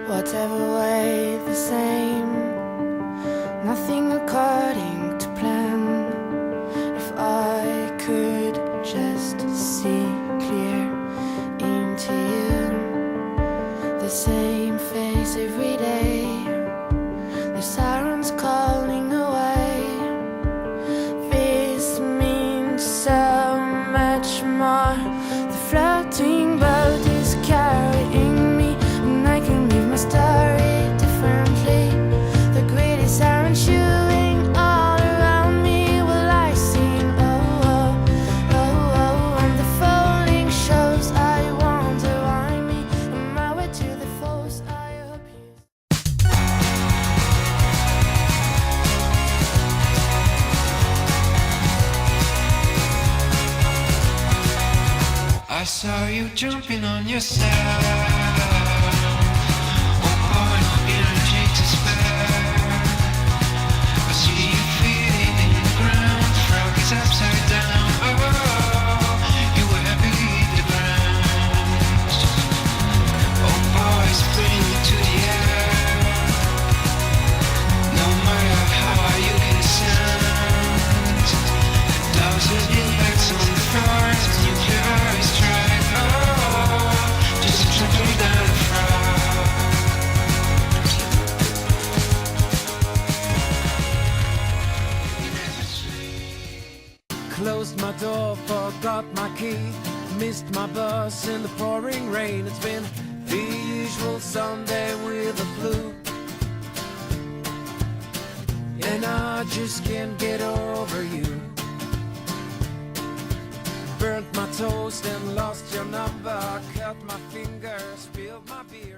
Whatever way the same, nothing according to plan. If I could just see clear into you, the same face every day, the sirens calling away. This means so much more. The floating boat is carrying me, and I can live my story differently. The greedy siren chewing all around me, will I sing oh oh oh oh, and the falling shows I wonder why me. On my way to the falls, I hope you. I saw you jumping on yourself. Oh boy, no energy to spare. I see you feeling in the ground. The frog is upside down. Oh, you were happy in the ground. Oh boy, it's putting you to the air. No matter how high you can sound, thousand impacts on the floor. Nuclear strike, oh, just a trickle down the frog. Closed my door, forgot my key, missed my bus in the pouring rain. It's been the usual Sunday with the flu, and I just can't get over you. Burnt my toast and lost your number, cut my fingers, spilled my beer.